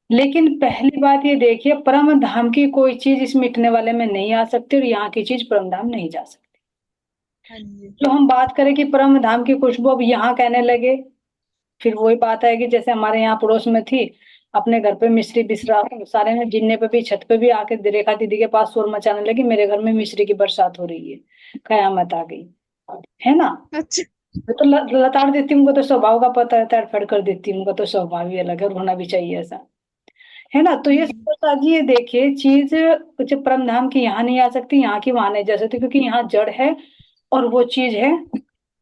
लेकिन पहली बात ये देखिए, परम धाम की कोई चीज इस मिटने वाले में नहीं आ सकती, और यहाँ की चीज परम धाम नहीं जा सकती। हाँ जी। जो हम बात करें कि परम धाम की खुशबू अब यहाँ कहने लगे, फिर वही बात है कि जैसे हमारे यहाँ पड़ोस में थी, अपने घर पे मिश्री बिसरा सारे में, जिन्ने पे भी छत पे भी आके रेखा दीदी के पास शोर मचाने लगी, मेरे घर में मिश्री की बरसात हो रही है, कयामत आ गई। है ना? अच्छा। मैं तो लताड़ देती हूँ, उनको तो स्वभाव का पता है, तड़फड़ कर देती हूँ, उनका तो स्वभाव ही अलग है, और होना भी चाहिए ऐसा। है ना? तो ये जी, ये देखिए चीज कुछ परम धाम की यहाँ नहीं आ सकती, यहाँ की वहां नहीं जा सकती, क्योंकि यहाँ जड़ है और वो चीज है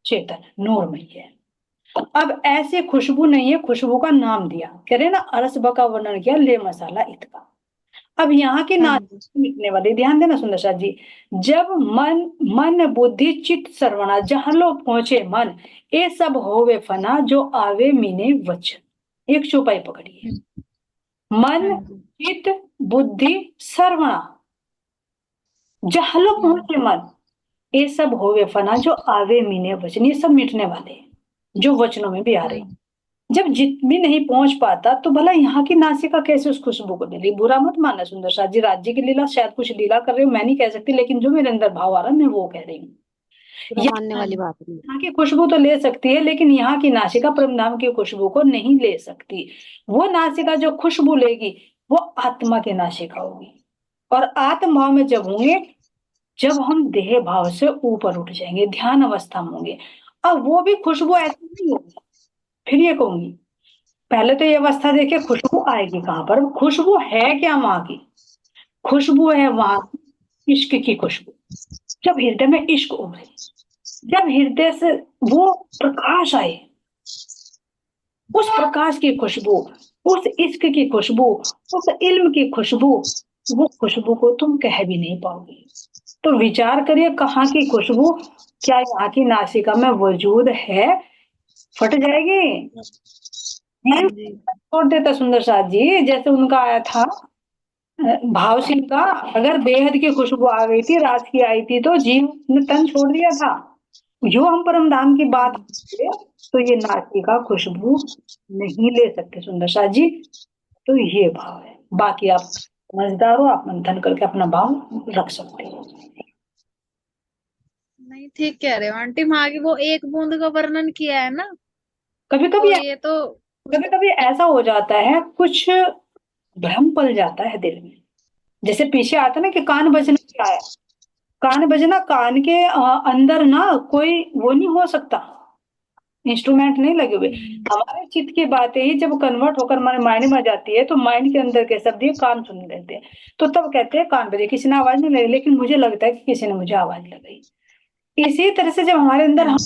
चेतन, नूरमयी है। अब ऐसे खुशबू नहीं है, खुशबू का नाम दिया, कह रहे ना, अरसबा का वर्णन किया, ले मसाला इतका। अब यहाँ के हाँ नाम जी। मिटने वाले, ध्यान देना सुंदर साथ जी। जब मन मन बुद्धि चित्त सर्वणा, जहां लोग पहुंचे मन, ये सब होवे फना, जो आवे मीने वचन। एक चौपाई पकड़िए, मन हाँ जी। चित्त बुद्धि सर्वणा, जहां लोग पहुंचे मन, ये सब होवे फना, जो आवे मीने वचन। ये सब मिटने वाले हैं, जो वचनों में भी आ हाँ रहे हैं। जी। जब जित भी नहीं पहुंच पाता, तो भला यहाँ की नासिका कैसे उस खुशबू को ले ली। बुरा मत मानना सुंदर साथ जी, राज्य की लीला, शायद कुछ लीला कर रही हूँ, मैं नहीं कह सकती, लेकिन जो मेरे अंदर भाव आ रहा है मैं वो कह रही हूँ। बुरा मानने वाली बात नहीं है। यहाँ की खुशबू तो ले सकती है, लेकिन यहाँ की नासिका परमधाम की खुशबू को नहीं ले सकती। वो नासिका जो खुशबू लेगी वो आत्मा की नासिका होगी। और आत्म भाव में जब होंगे, जब हम देह भाव से ऊपर उठ जाएंगे, ध्यान अवस्था में होंगे, अब वो भी खुशबू ऐसी नहीं होगी। फिर ये कहूंगी, पहले तो ये अवस्था देखिए, खुशबू आएगी कहाँ पर, खुशबू है क्या वहां की? खुशबू है वहां इश्क की खुशबू। जब हृदय में इश्क उभरे, जब हृदय से वो प्रकाश आए, उस प्रकाश की खुशबू, उस इश्क की खुशबू, उस इल्म की खुशबू, वो खुशबू को तुम कह भी नहीं पाओगे। तो विचार करिए, कहाँ की खुशबू, क्या यहाँ की नासिका में वजूद है? फट जाएगी। छोड़ देता सुंदर साथ जी, जैसे उनका आया था भाव सिंह का, अगर बेहद की खुशबू आ गई थी, रात की आई थी, तो जीव ने तन छोड़ दिया था। जो हम परम धाम की बात करते, तो ये नासिका खुशबू नहीं ले सकते सुंदर साथ जी। तो ये भाव है। बाकी आप समझदार हो, आप मंथन करके अपना भाव रख सकते हो। नहीं, ठीक कह रहे हो आंटी, वहां की वो एक बूंद का वर्णन किया है ना, कभी तो कभी ये तो कभी कभी ऐसा हो जाता है, कुछ भ्रम पल जाता है दिल में। जैसे पीछे आता ना कि कान बजना क्या है, कान बजना, कान के अंदर ना कोई वो नहीं हो सकता, इंस्ट्रूमेंट नहीं लगे हुए। हमारे चित्त की बातें ही जब कन्वर्ट होकर हमारे माइंड में जाती है, तो माइंड के अंदर के शब्द ये कान सुन लेते हैं, तो तब कहते हैं कान बजे, किसी ने आवाज नहीं लगाई, लेकिन मुझे लगता है कि किसी ने मुझे आवाज लगाई। इसी तरह से जब हमारे अंदर हम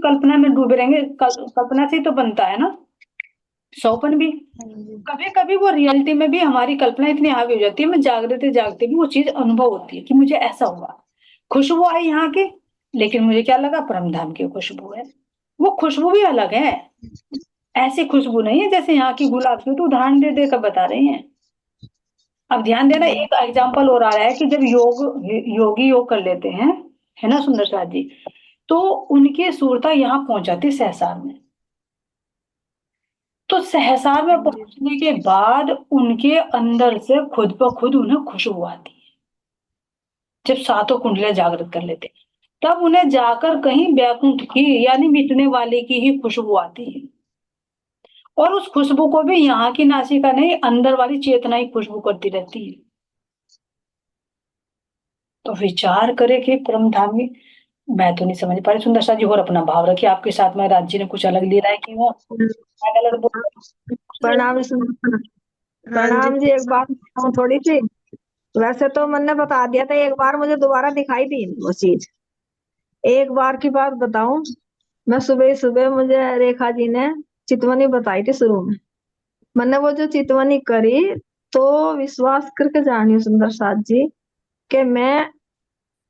कल्पना में डूबे रहेंगे, कल्पना से ही तो बनता है ना सौपन भी। कभी कभी वो रियलिटी में भी हमारी कल्पना इतनी हावी हो जाती है, मैं जागते जागते भी वो चीज अनुभव होती है कि मुझे ऐसा हुआ। खुशबू आई यहाँ की, लेकिन मुझे क्या लगा, परमधाम की खुशबू है। वो खुशबू भी अलग है, ऐसी खुशबू नहीं है जैसे यहाँ की गुलाब की। तो उदाहरण दे देकर बता रहे हैं। अब ध्यान देना, एक एग्जाम्पल और आ रहा है कि जब योगी योग कर लेते हैं, है ना सुंदर साथ जी, तो उनकी सूरता यहाँ पहुंच जाती सहसार में। तो सहसार में पहुंचने के बाद उनके अंदर से खुद ब खुद उन्हें खुशबू आती है। जब सातों कुंडलियां जागृत कर लेते हैं, तब उन्हें जाकर कहीं बैकुंठ की यानी मिटने वाले की ही खुशबू आती है। और उस खुशबू को भी यहाँ की नासिका नहीं, अंदर वाली चेतना ही खुशबू करती रहती है। तो विचार करे कि परमधामी, मैं तो नहीं समझ पा रही सुंदर सा जी, और अपना भाव रखिए। आपके साथ में राज जी ने कुछ अलग ले रहा है कि वो अलग बोल। प्रणाम प्रणाम जी। एक बात बताऊं थोड़ी सी, वैसे तो मैंने बता दिया था, एक बार मुझे दोबारा दिखाई दी वो चीज। एक बार की बात बताऊं, मैं सुबह सुबह मुझे रेखा जी ने चितवनी बताई थी शुरू में। मैंने वो जो चितवनी करी, तो विश्वास करके जानियो सुंदर साथ जी कि मैं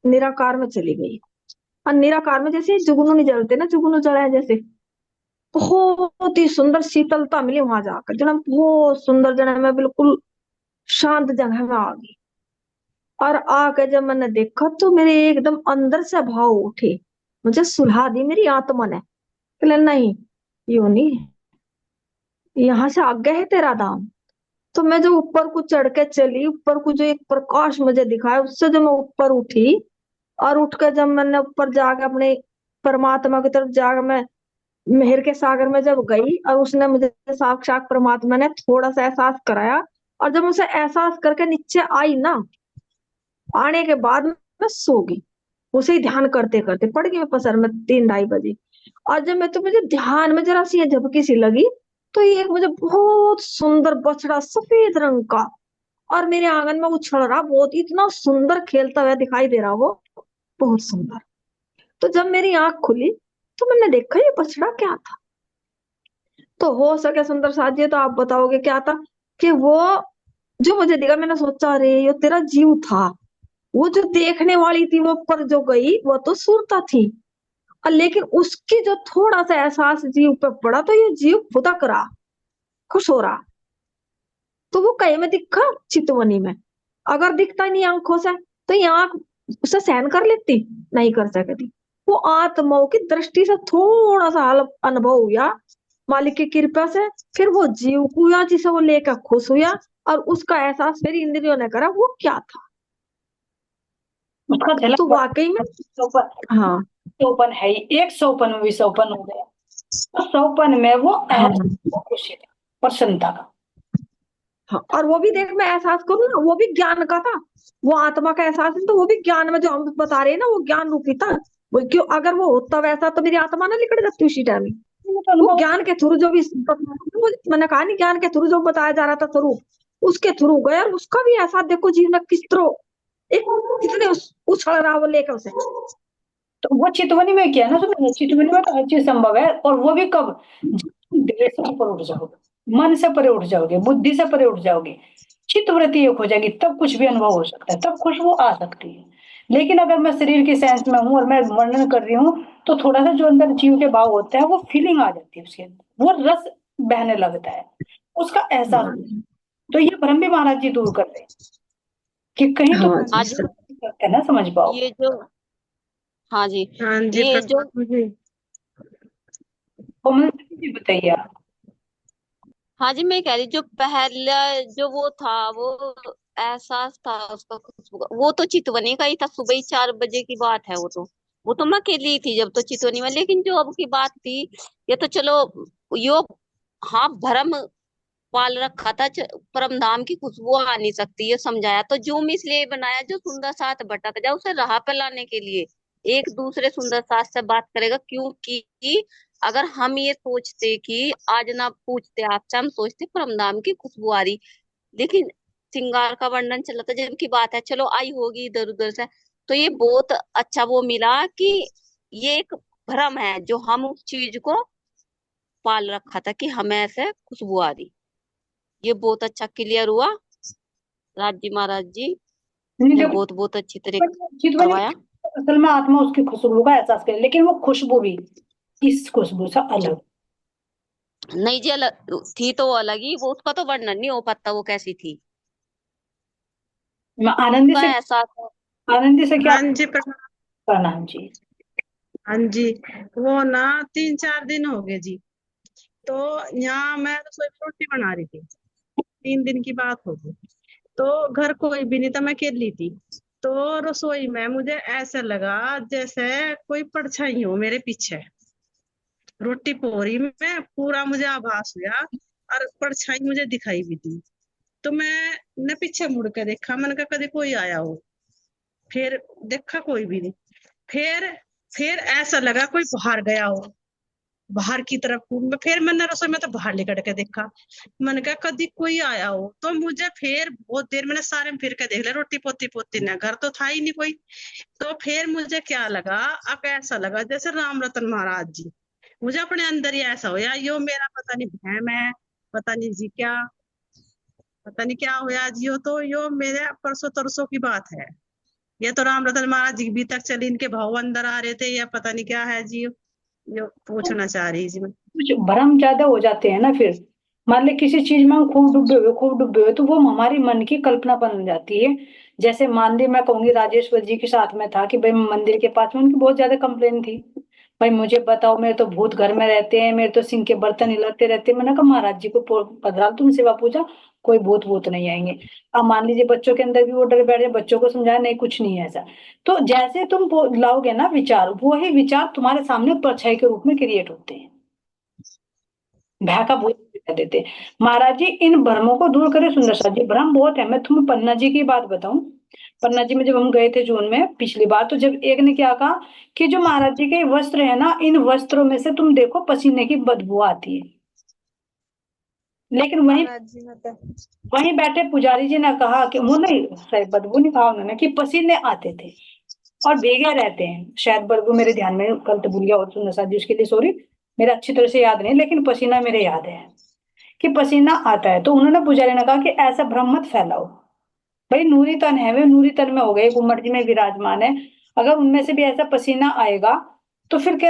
निराकार में चली गई। और निराकार में जैसे जुगनू नहीं जलते ना, जुगनू जला है जैसे, बहुत ही सुंदर शीतलता मिली वहां जाकर। जना बहुत सुंदर, जना मैं बिल्कुल शांत जगह में आ गई। और आके जब मैंने देखा, तो मेरे एकदम अंदर से भाव उठे, मुझे सुलहा दी मेरी आत्मा ने। बोले नहीं, यूं नहीं, यहाँ से आगे है तेरा धाम। तो मैं जो ऊपर को चढ़ के चली, ऊपर को जो एक प्रकाश मुझे दिखाया, उससे जो मैं ऊपर उठी, और उठ कर जब मैंने ऊपर जाकर अपने परमात्मा की तरफ जाकर मैं मेहर के सागर में जब गई, और उसने मुझे साक्षात परमात्मा ने थोड़ा सा एहसास कराया। और जब उसे एहसास करके नीचे आई ना, आने के बाद मैं सो गई। उसे ही ध्यान करते करते पड़ गई मैं पसर में 3-2:30 बजे। और जब मैं, तो मुझे ध्यान में जरा सी झपकी सी लगी, तो ये एक मुझे बहुत सुंदर बछड़ा सफेद रंग का, और मेरे आंगन में उछल रहा, बहुत इतना सुंदर खेलता हुआ दिखाई दे रहा वो, बहुत सुंदर। तो जब मेरी आंख खुली, तो मैंने देखा ये बछड़ा क्या था। तो हो सके सुंदर साथ जी, तो आप बताओगे क्या था? कि वो जो मुझे दिखा, मैंने सोचा अरे ये तेरा जीव था। वो जो देखने वाली थी वो पर जो गई, वो तो सुरता थी। और लेकिन उसकी जो थोड़ा सा एहसास जीव पे पड़ा, तो ये जीव खुदा करा खुश हो रहा। तो वो कहीं में दिखा, चितवनी में। अगर दिखता नहीं आंखों से, तो ये आंख उसे सहन कर लेती, नहीं कर सकती। वो आत्माओं की दृष्टि से थोड़ा सा अनुभव हुआ मालिक की कृपा से। फिर वो जीव हुआ जिसे वो लेकर खुश हुआ, और उसका एहसास मेरी इंद्रियों ने करा वो क्या था। उसका झलक तो वाकई में सौपन हाँ सौपन है ही, एक सौपन में भी सौपन हो गया, तो सौपन में वो हाँ खुशी था, प्रसन्नता का। हाँ। और वो भी देख, मैं एहसास करूँ ना, वो भी ज्ञान का था, वो आत्मा का एहसास नहीं, तो वो भी ज्ञान में जो हम बता रहे हैं ना, वो ज्ञान रूपी था। वो क्यों, अगर वो होता वैसा तो मेरी आत्मा ना निकल जाती उसी टाइम ही। वो तो वो अनुभव ज्ञान के थ्रू जो भी मैंने कहा नहीं, ज्ञान के थ्रू जो बताया जा रहा था स्वरूप, उसके थ्रू गया, और उसका भी एहसास देखो जीवन में किस तरह एक कितने उछल रहा वो लेकर उसे। तो वो चितवनी में किया ना, तो चितवनी में तो हर चीज संभव है, और वो भी कब, जब तुम देह से ऊपर उठ जाओगे, मन से परे उठ जाओगे, बुद्धि से परे उठ जाओगे, चित्तवृत्ति एक हो जाएगी, तब कुछ भी अनुभव हो सकता है, तब खुशबू आ सकती है। लेकिन अगर मैं शरीर की सेंस में हूँ और मैं वर्णन कर रही हूँ, तो थोड़ा सा जो अंदर जीव के भाव होता है, वो फीलिंग आ जाती है उसके अंदर, वो रस बहने लगता है, उसका एहसास होता है। तो ये भ्रम भी महाराज जी दूर कर रहे हैं कि कहीं तो हाँ हाँ जी जी, सकते हैं ना, समझ पाओ। ये जो, हाँ जी, हाँ जी ये जो, प्रणाम जी। कोमल जी बताइए आप। हाँ जी, मैं कह रही जो पहला जो वो था, वो एहसास था उसका खुशबू का, वो तो चितवनी का ही था, सुबह ही 4 बजे की बात है वो तो। वो तो मैं अकेली ही थी जब तो चितवनी में, लेकिन जो अब की बात थी, ये तो चलो यो, हाँ भरम पाल रखा था, परम धाम की खुशबू आ नहीं सकती, ये समझाया। तो जूम इसलिए बनाया, जो सुंदर साथ भटक जाए उसे राह पे लाने के लिए एक दूसरे सुंदर साथ से बात करेगा। क्योंकि अगर हम ये सोचते कि आज ना पूछते आपसे, हम सोचते परम धाम की खुशबू आ रही, लेकिन श्रृंगार का वर्णन चला था जब की बात है, चलो आई होगी इधर उधर से, तो ये बहुत अच्छा वो मिला कि ये एक भ्रम है जो हम उस चीज को पाल रखा था कि हमें ऐसे खुशबू आ रही। ये बहुत अच्छा क्लियर हुआ, राज जी महाराज जी नहीं ने देखो, बहुत बहुत अच्छी तरीके चितवनी करवाया। असल में आत्मा उसकी खुशबू का एहसास करे, लेकिन वो खुशबू भी इस खुशबू से अलग। नहीं जी, अलग थी तो वो अलग ही, वो उसका तो वर्णन नहीं हो पाता वो कैसी थी, मैं आनंदी उसका से, एहसास। आनंदी से क्या हाँ जी प्रणाम। प्रणाम जी। हाँ जी, वो ना 3-4 दिन हो गए जी। तो यहाँ मैं रसोई में रोटी बना रही थी, 3 दिन की बात होगी। तो घर कोई भी नहीं था, मैं अकेली थी। तो रसोई में मुझे ऐसा लगा जैसे कोई परछाई हो मेरे पीछे, रोटी पोरी में पूरा मुझे आभास हुआ, और परछाई मुझे दिखाई भी दी। तो मैं न पीछे मुड़ के देखा, मैंने कहा कभी कोई आया हो। फिर देखा कोई भी नहीं। फिर फिर ऐसा लगा कोई बाहर गया हो, बाहर की तरफ। फिर मैंने रसोई में तो बाहर निकल के देखा, मैंने कहा कभी कोई आया हो। तो मुझे फिर बहुत देर मैंने सारे में फिर के देख लिया, रोटी पोती पोती ना, घर तो था ही नहीं कोई। तो फिर मुझे क्या लगा, अब ऐसा लगा जैसे राम रतन महाराज जी, मुझे अपने अंदर ही ऐसा होया, यो मेरा पता नहीं भैम है, पता नहीं जी क्या, पता नहीं क्या होया जी। तो यो मेरे परसों तरसों की बात है। ये तो राम रतन महाराज जी भी तक चली, इनके भाव अंदर आ रहे थे, या पता नहीं क्या है जी, यो पूछना चाह रही जी मैं। कुछ भ्रम ज्यादा हो जाते हैं ना, फिर मान ले किसी चीज में हम खूब डूबे हुए, तो वो हमारी मन की कल्पना बन जाती है। जैसे मान ली मैं कहूंगी राजेश्वर जी के साथ में था कि भाई मंदिर के पास में उनकी बहुत ज्यादा कंप्लेन थी, भाई मुझे बताओ, मेरे तो भूत घर में रहते हैं, मेरे तो सिंह के बर्तन हिलते रहते हैं। मैंने कहा महाराज जी को पधराल, तुम सेवा पूजा, कोई भूत भूत नहीं आएंगे। अब मान लीजिए बच्चों के अंदर भी वो डर बैठ जाए, बच्चों को समझाया नहीं कुछ नहीं है ऐसा। तो जैसे तुम लाओगे ना विचार, वही विचार तुम्हारे सामने परछाई के रूप में क्रिएट होते हैं, भय का भूत दिखा देते हैं। महाराज जी इन भ्रमों को दूर करें सुंदर सा जी, भ्रम बहुत है। मैं तुम्हें पन्ना जी की बात बताऊं, पन्ना जी में जब हम गए थे जून में पिछली बार, तो जब एक ने क्या कहा कि जो महाराज जी के वस्त्र है ना, इन वस्त्रों में से तुम देखो पसीने की बदबू आती है। लेकिन महाराज जी मतलब वहीं बैठे पुजारी जी ने कहा कि वो नहीं, शायद बदबू नहीं कहा उन्होंने, कि पसीने आते थे और भीगे रहते हैं, शायद बदबू मेरे ध्यान में गलत भूल गया और सुंदर सा जी, उसके लिए सॉरी, मेरा अच्छी तरह से याद नहीं, लेकिन पसीना मेरे याद है कि पसीना आता है। तो उन्होंने पुजारी ने कहा कि ऐसा भ्रम मत फैलाओ, भाई नूरी तन है, वे नूरी तन में हो गए, गुम्मट जी में विराजमान है, अगर उनमें से भी ऐसा पसीना आएगा तो फिर